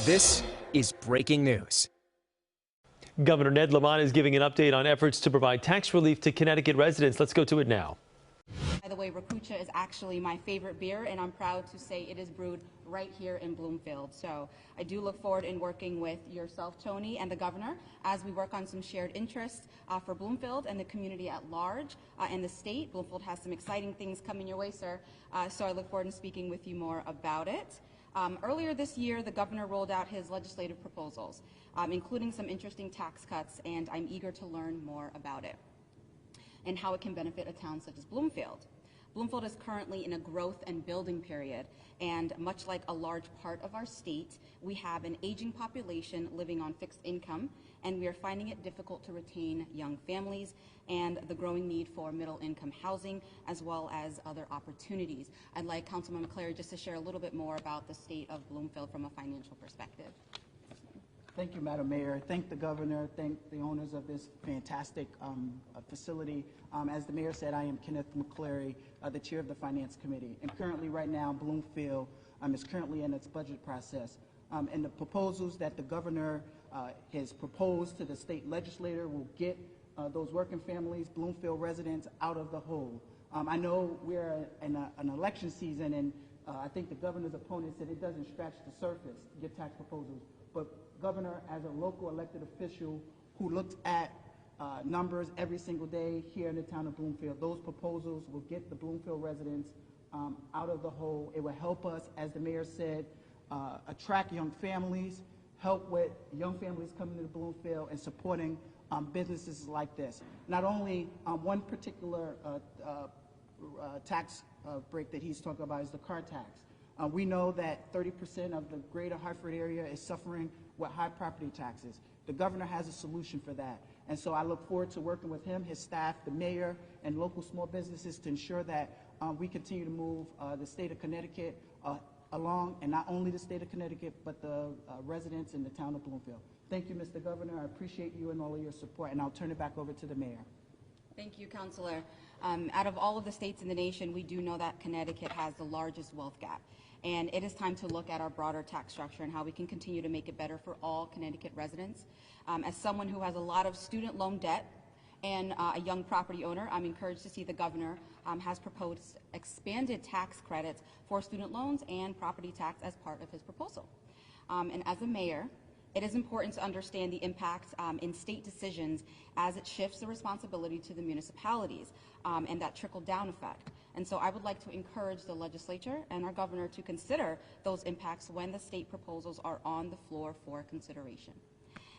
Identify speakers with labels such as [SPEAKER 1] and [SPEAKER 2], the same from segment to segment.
[SPEAKER 1] This is breaking news.
[SPEAKER 2] Governor Ned Lamont is giving an update on efforts to provide tax relief to Connecticut residents. Let's go to it now.
[SPEAKER 3] By the way, Rakucha is actually my favorite beer, and I'm proud to say it is brewed right here in Bloomfield. So I do look forward in working with yourself, Tony, and the governor as we work on some shared interests for Bloomfield and the community at large and the state. Bloomfield has some exciting things coming your way, sir. So I look forward to speaking with you more about it. Earlier this year, the governor rolled out his legislative proposals, including some interesting tax cuts, and I'm eager to learn more about it and how it can benefit a town such as Bloomfield. Bloomfield is currently in a growth and building period, and much like a large part of our state, we have an aging population living on fixed income, and we are finding it difficult to retain young families and the growing need for middle-income housing as well as other opportunities. I'd like Councilmember Clary just to share a little bit more about the state of Bloomfield from a financial perspective.
[SPEAKER 4] Thank you, Madam Mayor. Thank the governor. Thank the owners of this fantastic facility. As the mayor said, I am Kenneth McClary, the chair of the Finance Committee. And currently, right now, Bloomfield is currently in its budget process. And the proposals that the governor has proposed to the state legislature will get those working families, Bloomfield residents, out of the hole. I know we're in an election season, and I think the governor's opponent said it doesn't scratch the surface, your tax proposals. But Governor, as a local elected official who looks at numbers every single day here in the town of Bloomfield, those proposals will get the Bloomfield residents out of the hole. It will help us, as the mayor said, attract young families, help with young families coming to Bloomfield and supporting businesses like this. Not only one particular tax break that he's talking about is the car tax. We know that 30% of the greater Hartford area is suffering with high property taxes. The governor has a solution for that. And so I look forward to working with him, his staff, the mayor, and local small businesses to ensure that we continue to move the state of Connecticut along, and not only the state of Connecticut, but the residents in the town of Bloomfield. Thank you, Mr. Governor. I appreciate you and all of your support, and I'll turn it back over to the mayor.
[SPEAKER 3] Thank you, Councilor. Out of all of the states in the nation, we do know that Connecticut has the largest wealth gap. And it is time to look at our broader tax structure and how we can continue to make it better for all Connecticut residents. As someone who has a lot of student loan debt and a young property owner, I'm encouraged to see the governor has proposed expanded tax credits for student loans and property tax as part of his proposal. And as a mayor, it is important to understand the impact in state decisions as it shifts the responsibility to the municipalities and that trickle-down effect. And so I would like to encourage the legislature and our governor to consider those impacts when the state proposals are on the floor for consideration.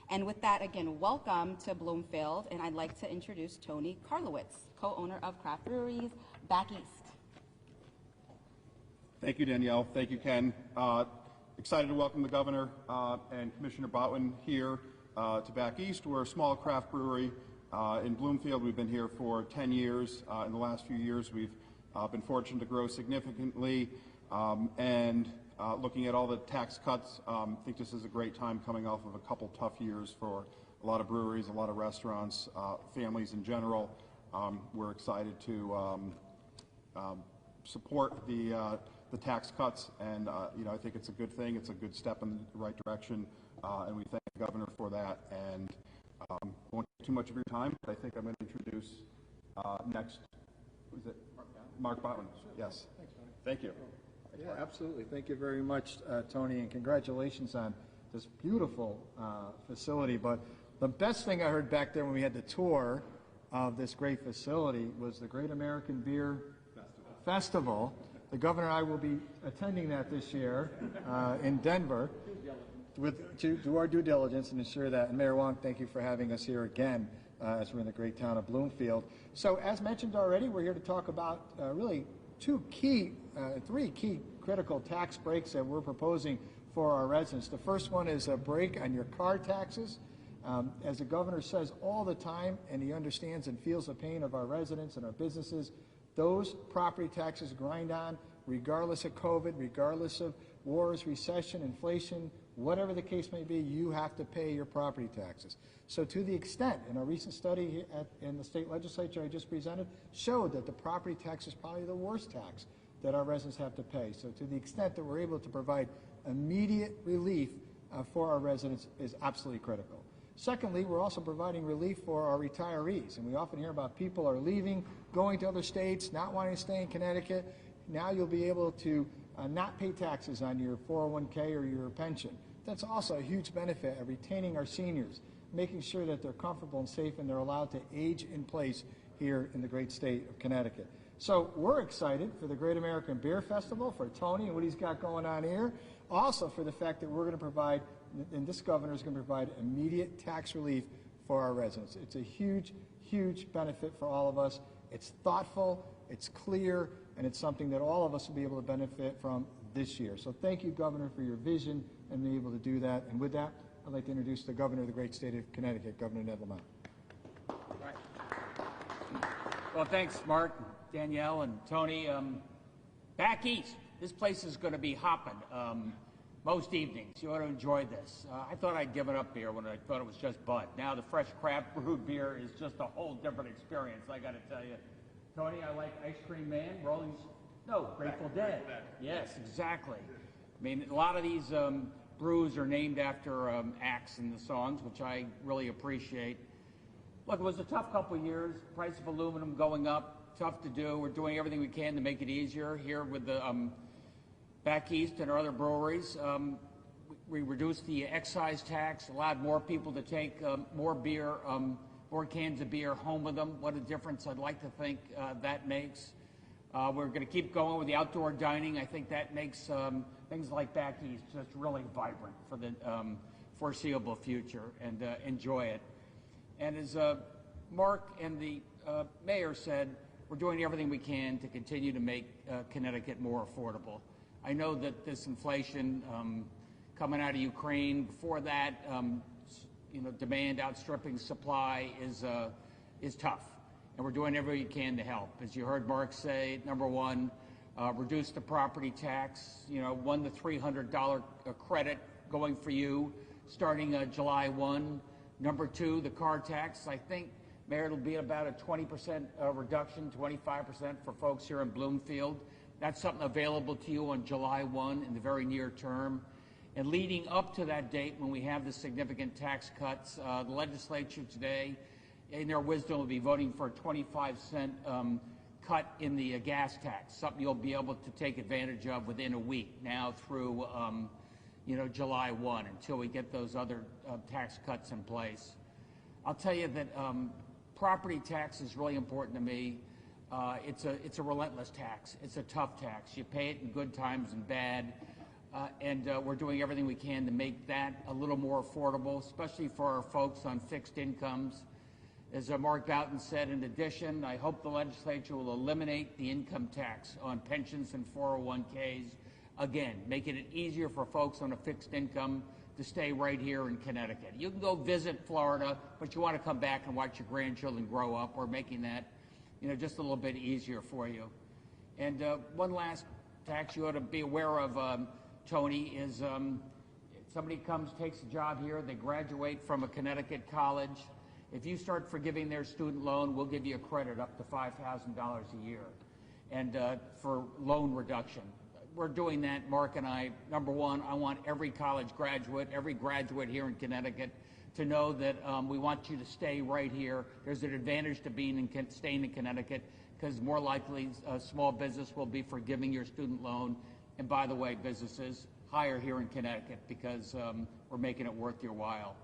[SPEAKER 3] And with that, again, welcome to Bloomfield, and I'd like to introduce Tony Karlowitz, co-owner of Craft Breweries Back East.
[SPEAKER 5] Thank you, Danielle. Thank you, Ken. Excited to welcome the governor and Commissioner Botwin here to Back East. We're a small craft brewery in Bloomfield. We've been here for 10 years. In the last few years, we've been fortunate to grow significantly, and looking at all the tax cuts, I think this is a great time coming off of a couple tough years for a lot of breweries, a lot of restaurants, families in general. We're excited to support the tax cuts, and you know, I think it's a good thing. It's a good step in the right direction, and we thank the governor for that. And won't take too much of your time, but I think I'm going to introduce next. Who's it? Mark Botwin. Yes.
[SPEAKER 6] Thanks, Tony.
[SPEAKER 5] Thank you.
[SPEAKER 6] Yeah, absolutely. Thank you very much, Tony, and congratulations on this beautiful facility. But the best thing I heard back there when we had the tour of this great facility was the Great American Beer Festival. The governor and I will be attending that this year in Denver to do our due diligence and ensure that. And Mayor Wong, thank you for having us here again as we're in the great town of Bloomfield. So as mentioned already, we're here to talk about really three key critical tax breaks that we're proposing for our residents. The first one is a break on your car taxes. As the governor says all the time, and he understands and feels the pain of our residents and our businesses, those property taxes grind on regardless of COVID, regardless of wars, recession, inflation, whatever the case may be, you have to pay your property taxes. So to the extent, in a recent study in the state legislature I just presented, showed that the property tax is probably the worst tax that our residents have to pay. So to the extent that we're able to provide immediate relief for our residents is absolutely critical. Secondly, we're also providing relief for our retirees, and we often hear about people are leaving, going to other states, not wanting to stay in Connecticut. Now you'll be able to not pay taxes on your 401k or your pension. That's also a huge benefit of retaining our seniors, making sure that they're comfortable and safe and they're allowed to age in place here in the great state of Connecticut. So we're excited for the Great American Beer Festival, for Tony and what he's got going on here. Also for the fact that we're going to provide, and this governor is going to provide immediate tax relief for our residents. It's a huge, huge benefit for all of us. It's thoughtful, it's clear, and it's something that all of us will be able to benefit from this year. So thank you, Governor, for your vision and being able to do that. And with that, I'd like to introduce the Governor of the great state of Connecticut, Governor Ned Lamont.
[SPEAKER 7] Right. Well, thanks, Mark, Danielle, and Tony. Back east, this place is going to be hopping most evenings. You ought to enjoy this. I thought I'd given up beer when I thought it was just Bud. Now the fresh craft brewed beer is just a whole different experience, I got to tell you. Tony, I like Ice Cream Man, Grateful Dead. Yes, exactly. I mean, a lot of these brews are named after acts in the songs, which I really appreciate. Look, it was a tough couple of years. Price of aluminum going up, tough to do. We're doing everything we can to make it easier here with the back east and our other breweries. We reduced the excise tax, allowed more people to take more beer, more cans of beer home with them. What a difference I'd like to think that makes. We're going to keep going with the outdoor dining. I think that makes things like back east just really vibrant for the foreseeable future, and enjoy it. And as Mark and the mayor said, we're doing everything we can to continue to make Connecticut more affordable. I know that this inflation coming out of Ukraine, before that, demand outstripping supply is tough, and we're doing everything we can to help. As you heard Mark say, number one, reduce the property tax. $100 to $300 credit going for you starting July 1. Number two, the car tax. I think, Mayor, it'll be about a 20% reduction, 25% for folks here in Bloomfield. That's something available to you on July 1 in the very near term. And leading up to that date, when we have the significant tax cuts, the legislature today, in their wisdom, will be voting for a 25-cent cut in the gas tax, something you'll be able to take advantage of within a week now through July 1, until we get those other tax cuts in place. I'll tell you that property tax is really important to me. It's a relentless tax. It's a tough tax. You pay it in good times and bad, and we're doing everything we can to make that a little more affordable, especially for our folks on fixed incomes. As Mark Boughton said, in addition, I hope the legislature will eliminate the income tax on pensions and 401ks. Again, making it easier for folks on a fixed income to stay right here in Connecticut. You can go visit Florida, but you want to come back and watch your grandchildren grow up. We're making that, just a little bit easier for you. And one last tax you ought to be aware of, Tony, is somebody comes, takes a job here, they graduate from a Connecticut college. If you start forgiving their student loan, we'll give you a credit up to $5,000 a year, and for loan reduction. We're doing that, Mark and I. Number one, I want every college graduate, every graduate here in Connecticut to know that we want you to stay right here. There's an advantage to staying in Connecticut, because more likely small business will be forgiving your student loan. And by the way, businesses, hire here in Connecticut, because we're making it worth your while.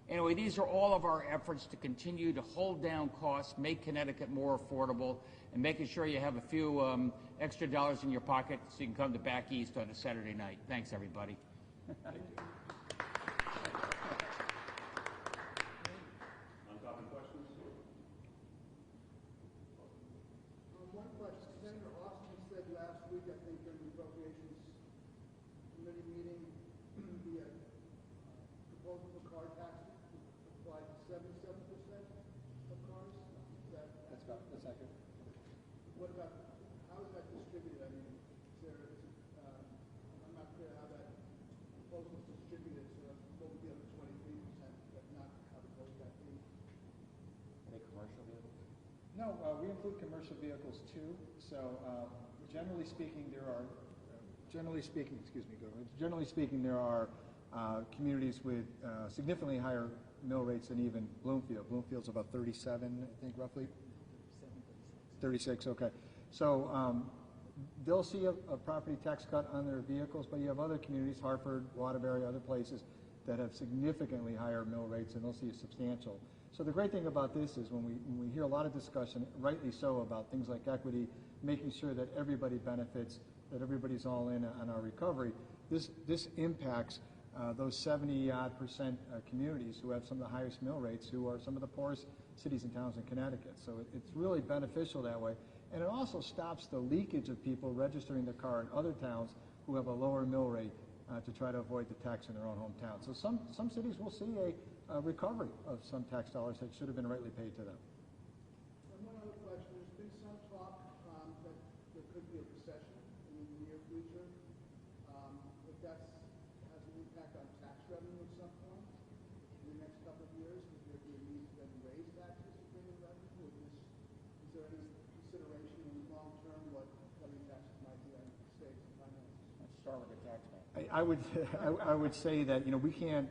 [SPEAKER 7] Anyway, these are all of our efforts to continue to hold down costs, make Connecticut more affordable, and making sure you have a few extra dollars in your pocket so you can come to back east on a Saturday night. Thanks, everybody.
[SPEAKER 5] Thank you. On-topic questions?
[SPEAKER 8] One question. Senator Austin said last week, I think, during the Appropriations Committee meeting, the proposal for car taxes apply to 77% of cars.
[SPEAKER 6] That's accurate.
[SPEAKER 8] What about, how is that distributed? I mean, I'm not clear how that proposal is distributed, so what would be up to 23%, but not how the vote got be?
[SPEAKER 7] Are they commercial vehicles?
[SPEAKER 6] No, we include commercial vehicles too. So generally speaking, there are communities with significantly higher mill rates than even Bloomfield. Bloomfield's about 37, I think, roughly. 36, okay. So they'll see a property tax cut on their vehicles, but you have other communities, Hartford, Waterbury, other places, that have significantly higher mill rates, and they'll see a substantial. So the great thing about this is when we hear a lot of discussion, rightly so, about things like equity, making sure that everybody benefits, that everybody's all in on our recovery, this impacts those 70-odd% communities who have some of the highest mill rates, who are some of the poorest cities and towns in Connecticut. So it's really beneficial that way. And it also stops the leakage of people registering their car in other towns who have a lower mill rate to try to avoid the tax in their own hometown. So some cities will see a recovery of some tax dollars that should have been rightly paid to them.
[SPEAKER 8] And one other question, there's been some talk that there could be a recession in the near future. If that has an impact on tax revenue at some point in the next couple of years, would there be a need to then raise taxes to bring in revenue? Is there any consideration in the long term what cutting taxes might be on states and finances?
[SPEAKER 7] Let's start with the tax man.
[SPEAKER 6] I would say that, you know, we can't,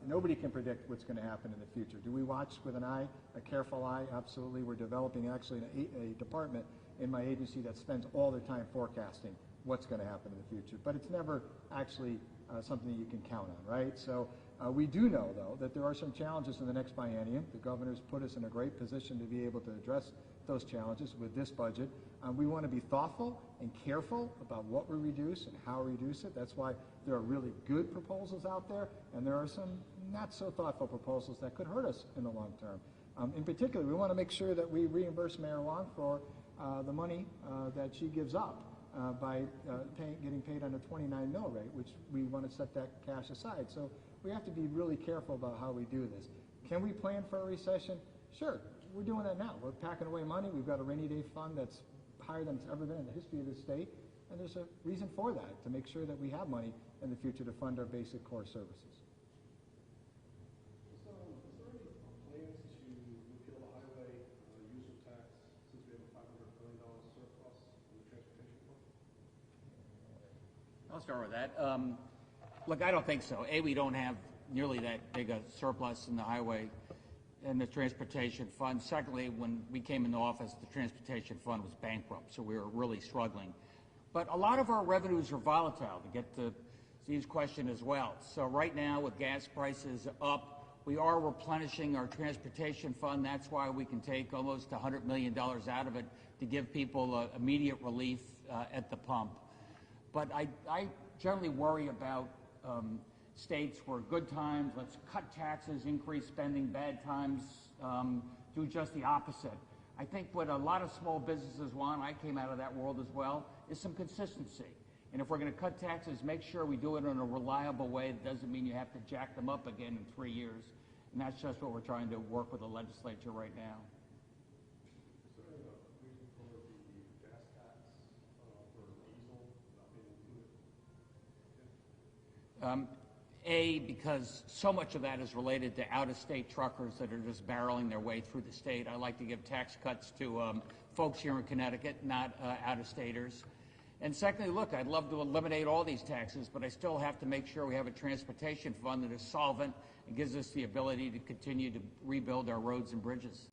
[SPEAKER 6] nobody can predict what's going to happen in the future. Do we watch with an eye, a careful eye? Absolutely. We're developing actually a department in my agency that spends all their time forecasting what's going to happen in the future. But it's never actually something that you can count on, right? So we do know, though, that there are some challenges in the next biennium. The governor's put us in a great position to be able to address those challenges with this budget. We want to be thoughtful and careful about what we reduce and how we reduce it. That's why there are really good proposals out there, and there are some not so thoughtful proposals that could hurt us in the long term. In particular, we want to make sure that we reimburse Mayor Wong for the money that she gives up by getting paid on a 29 mill rate, which we want to set that cash aside. So we have to be really careful about how we do this. Can we plan for a recession? Sure, we're doing that now. We're packing away money. We've got a rainy day fund that's higher than it's ever been in the history of the state, and there's a reason for that, to make sure that we have money in the future to fund our basic core services.
[SPEAKER 8] Is there any plans to repeal the highway user tax since we have a $500 billion surplus in the transportation fund?
[SPEAKER 7] I'll start with that. Look, I don't think so. We don't have nearly that big a surplus in the highway and the transportation fund. Secondly, when we came into office, the transportation fund was bankrupt, so we were really struggling. But a lot of our revenues are volatile, to get to Steve's question as well. So right now, with gas prices up, we are replenishing our transportation fund. That's why we can take almost $100 million out of it to give people immediate relief at the pump. But I generally worry about states where good times, let's cut taxes, increase spending, bad times, do just the opposite. I think what a lot of small businesses want, I came out of that world as well, is some consistency. And if we're going to cut taxes, make sure we do it in a reliable way. It doesn't mean you have to jack them up again in 3 years. And that's just what we're trying to work with the legislature right now.
[SPEAKER 8] Is there any reason for the gas tax for diesel not being included?
[SPEAKER 7] Because so much of that is related to out-of-state truckers that are just barreling their way through the state. I like to give tax cuts to folks here in Connecticut, not out-of-staters. And secondly, look, I'd love to eliminate all these taxes, but I still have to make sure we have a transportation fund that is solvent and gives us the ability to continue to rebuild our roads and bridges.